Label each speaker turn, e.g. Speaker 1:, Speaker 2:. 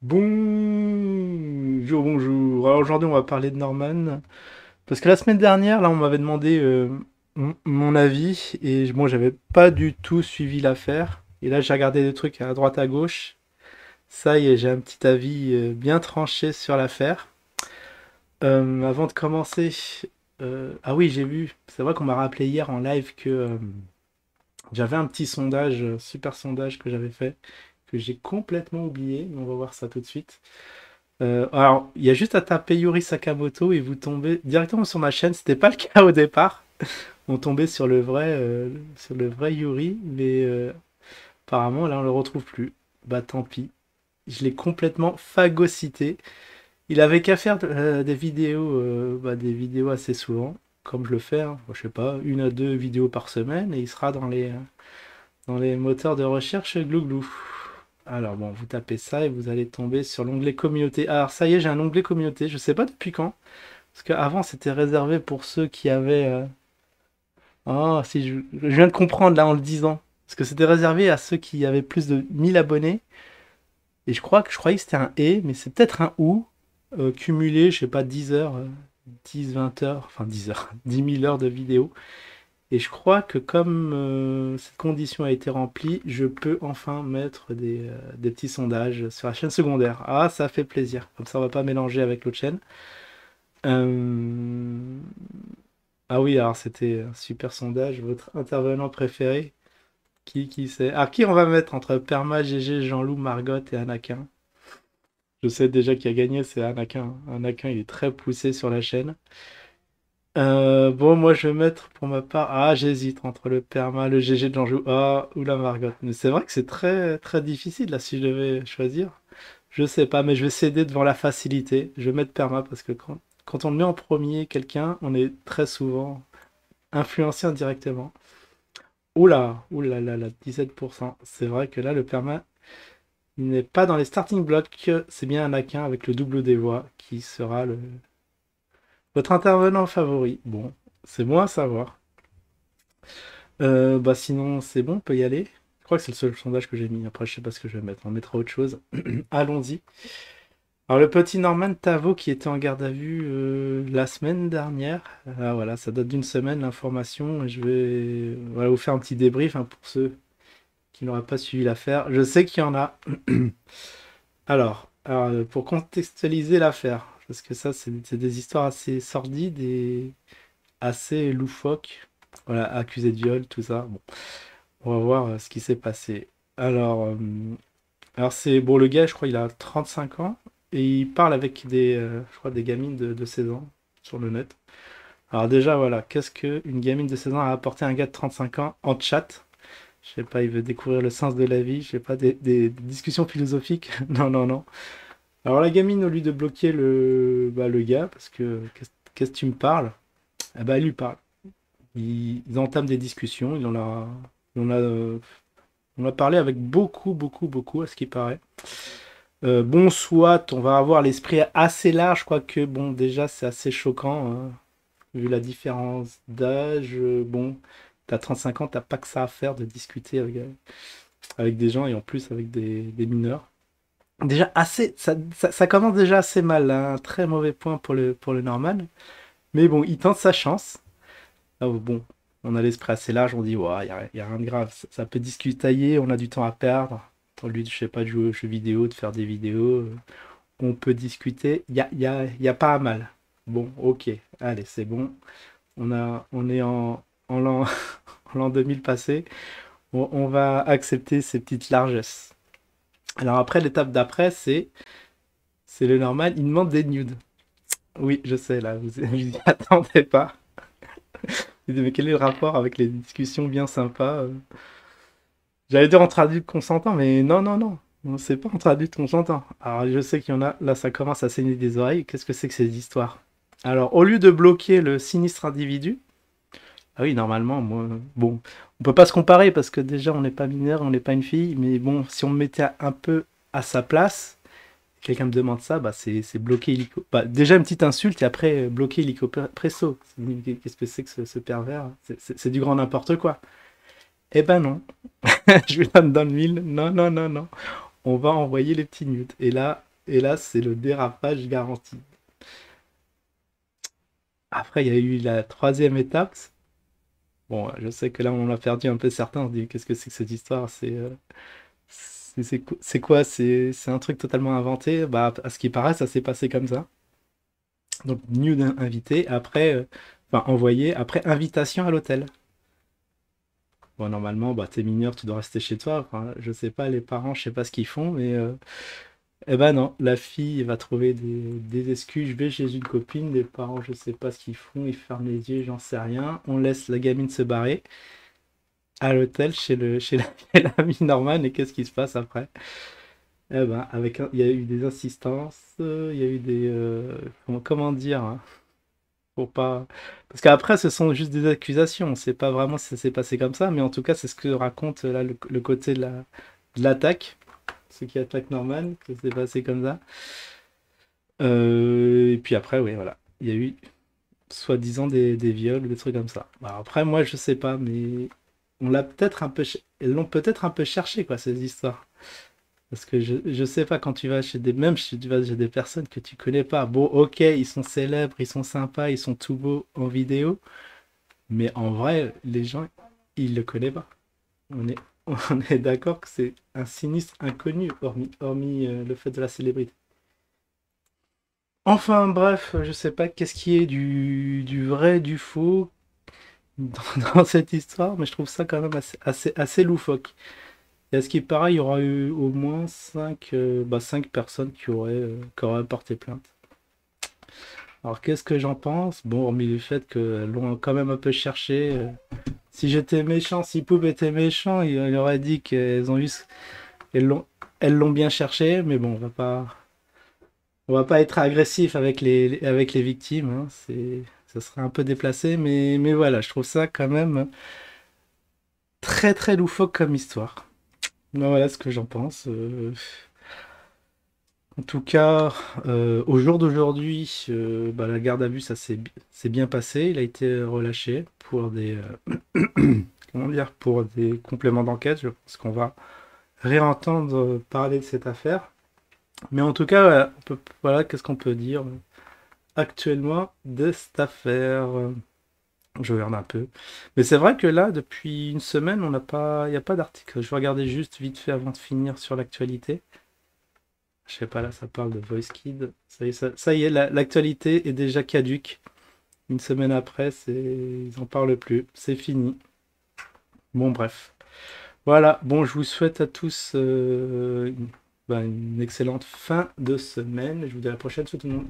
Speaker 1: Bonjour, bonjour. Alors aujourd'hui, on va parler de Norman. Parce que la semaine dernière, là, on m'avait demandé mon avis. Et bon, j'avais pas du tout suivi l'affaire. Et là, j'ai regardé des trucs à droite à gauche. Ça y est, j'ai un petit avis bien tranché sur l'affaire. Avant de commencer, ah oui, j'ai vu. C'est vrai qu'on m'a rappelé hier en live que j'avais un petit sondage, super sondage que j'avais fait, que j'ai complètement oublié. Mais on va voir ça tout de suite. Alors, il y a juste à taper Yuri Sakamoto et vous tombez directement sur ma chaîne. C'était pas le cas au départ. On tombait sur le vrai Yuri, mais apparemment là on le retrouve plus. Bah tant pis. Je l'ai complètement phagocyté. Il avait qu'à faire des vidéos assez souvent, comme je le fais. Hein. Je sais pas, une à deux vidéos par semaine et il sera dans les moteurs de recherche Glouglou. Alors bon, vous tapez ça et vous allez tomber sur l'onglet communauté. Alors ça y est, j'ai un onglet communauté. Je sais pas depuis quand. Parce qu'avant c'était réservé pour ceux qui avaient... Ah si, je viens de comprendre là en le disant. Parce que c'était réservé à ceux qui avaient plus de 1000 abonnés. Et je croyais que c'était un et, mais c'est peut-être un ou. Cumulé, je sais pas, 10 heures, 10, 20 heures, enfin 10 heures, 10 000 heures de vidéo. Et je crois que comme cette condition a été remplie, je peux enfin mettre des petits sondages sur la chaîne secondaire. Ah, ça fait plaisir. Comme ça, on va pas mélanger avec l'autre chaîne. Euh, Ah oui, alors c'était un super sondage. Votre intervenant préféré? Qui c'est? Alors, qui on va mettre entre Perma, GG, Jean-Loup, Margot et Anakin? Je sais déjà qui a gagné, c'est Anakin. Anakin, il est très poussé sur la chaîne. Bon, moi je vais mettre pour ma part. Ah, j'hésite entre le perma, le GG de Jean-Jou, ah, ou la Margot. Mais c'est vrai que c'est très très difficile là si je devais choisir. Je sais pas, mais je vais céder devant la facilité. Je vais mettre perma parce que quand on le met en premier quelqu'un, on est très souvent influencé indirectement. Oula là là, 17%. C'est vrai que là le perma, il n'est pas dans les starting blocks. C'est bien Anakin avec le double des voix qui sera votre intervenant favori. Bon, c'est bon à savoir. Bah sinon, c'est bon, on peut y aller. Je crois que c'est le seul sondage que j'ai mis. Après, je sais pas ce que je vais mettre. On mettra autre chose. Allons-y. Alors, le petit Norman Tavo qui était en garde à vue la semaine dernière. Ah, voilà, ça date d'une semaine l'information. Et je vais voilà, vous faire un petit débrief hein, pour ceux qui n'auraient pas suivi l'affaire. Je sais qu'il y en a. Pour contextualiser l'affaire, parce que ça, c'est des histoires assez sordides et assez loufoques. Voilà, accusé de viol, tout ça. Bon. On va voir ce qui s'est passé. Alors, euh, alors c'est bon, le gars, je crois, il a 35 ans et il parle avec je crois, des gamines de 16 ans sur le net. Alors déjà, voilà, qu'est-ce qu'une gamine de 16 ans a apporté à un gars de 35 ans en chat? Je sais pas, il veut découvrir le sens de la vie, je sais pas, des discussions philosophiques. Non, non, non. Alors la gamine, au lieu de bloquer le gars, parce que qu'est-ce que tu me parles? Eh ben, elle lui parle. Ils entament des discussions, il en a on a parlé avec beaucoup, à ce qui paraît. Bon, soit on va avoir l'esprit assez large, quoique, bon, déjà, c'est assez choquant, hein, vu la différence d'âge. Bon, t'as 35 ans, t'as pas que ça à faire de discuter avec des gens et en plus avec des mineurs. Déjà, ça commence déjà assez mal, hein, un très mauvais point pour le normal. Mais bon, il tente sa chance. Ah, bon, on a l'esprit assez large, on dit, ouais, y a rien de grave, ça peut discutailler, on a du temps à perdre. Au lieu de, je sais pas, de jouer aux jeux vidéo, de faire des vidéos, on peut discuter, y a pas à mal. Bon, ok, allez, c'est bon. On est en l'an en l'an 2000 passé, on va accepter ces petites largesses. Alors après, l'étape d'après, c'est le normal, il demande des nudes. Oui, je sais, là, vous y attendez pas. Mais quel est le rapport avec les discussions bien sympas J'allais dire entre adultes consentants, mais non, non, non. Non, c'est pas entre adultes consentants. Alors, je sais qu'il y en a, là, ça commence à saigner des oreilles. Qu'est-ce que c'est que ces histoires? Alors, au lieu de bloquer le sinistre individu, ah oui, normalement, moi, bon, on peut pas se comparer parce que déjà, on n'est pas mineur, on n'est pas une fille, mais bon, si on me mettait un peu à sa place, quelqu'un me demande ça, bah, c'est bloquer illico. Bah, déjà, une petite insulte et après, bloquer illico presso. Qu'est-ce que c'est que ce pervers? C'est du grand n'importe quoi. Eh ben non. Je lui donne dans le mille. Non, non, non, non. On va envoyer les petits nudes. Et là, Et là, c'est le dérapage garanti. Après, il y a eu la troisième étape. Bon, je sais que là, on a perdu un peu certains. On se dit, qu'est-ce que c'est que cette histoire? C'est quoi? C'est un truc totalement inventé? Bah, à ce qui paraît, ça s'est passé comme ça. Donc, news invité, après, enfin, envoyé, après invitation à l'hôtel. Bon, normalement, bah, t'es mineur, tu dois rester chez toi. Enfin, je sais pas, les parents, je sais pas ce qu'ils font, mais eh ben non, la fille va trouver des excuses. Je vais chez une copine, les parents, je sais pas ce qu'ils font, ils ferment les yeux, j'en sais rien. On laisse la gamine se barrer à l'hôtel chez l'ami Norman, et qu'est-ce qui se passe après? Eh ben, il y a eu des insistances, il y a eu comment dire, hein, pour pas, parce qu'après, ce sont juste des accusations. On sait pas vraiment si ça s'est passé comme ça, mais en tout cas, c'est ce que raconte là le côté de l'attaque, ceux qui attaquent Norman, que c'est passé comme ça. Et puis après, oui, voilà. Il y a eu soi-disant des viols, des trucs comme ça. Bah, après, moi, je sais pas, mais ils l'ont peut-être un peu cherché, quoi, ces histoires. Parce que je sais pas, quand tu vas même si tu vas chez des personnes que tu connais pas, bon, ok, ils sont célèbres, ils sont sympas, ils sont tout beaux en vidéo, mais en vrai, les gens, ils le connaissent pas. On est, on est d'accord que c'est un sinistre inconnu, hormis le fait de la célébrité. Enfin bref, je sais pas qu'est-ce qui est du vrai, du faux dans cette histoire, mais je trouve ça quand même assez loufoque. Et à ce qui paraît, il y aura eu au moins 5 personnes qui auraient porté plainte. Alors qu'est-ce que j'en pense? Bon, hormis le fait qu'elles l'ont quand même un peu cherché. Si j'étais méchant, si Poop était méchant, il aurait dit elles l'ont, elles l'ont bien cherché, mais bon, on va pas être agressif avec les victimes, hein, ça serait un peu déplacé, mais voilà, je trouve ça quand même très très loufoque comme histoire. Ben voilà ce que j'en pense. En tout cas, au jour d'aujourd'hui, bah, la garde à vue, s'est bien passé. Il a été relâché pour comment dire, pour des compléments d'enquête. Je pense qu'on va réentendre parler de cette affaire. Mais en tout cas, voilà, qu'est-ce qu'on peut dire actuellement de cette affaire? Je regarde un peu. Mais c'est vrai que là, depuis une semaine, il n'y a pas d'article. Je vais regarder juste vite fait avant de finir sur l'actualité. Je sais pas, là, ça parle de Voice Kid. Ça y est, l'actualité est déjà caduque. Une semaine après, ils en parlent plus. C'est fini. Bon, bref. Voilà. Bon, je vous souhaite à tous une excellente fin de semaine. Je vous dis à la prochaine, tout le monde.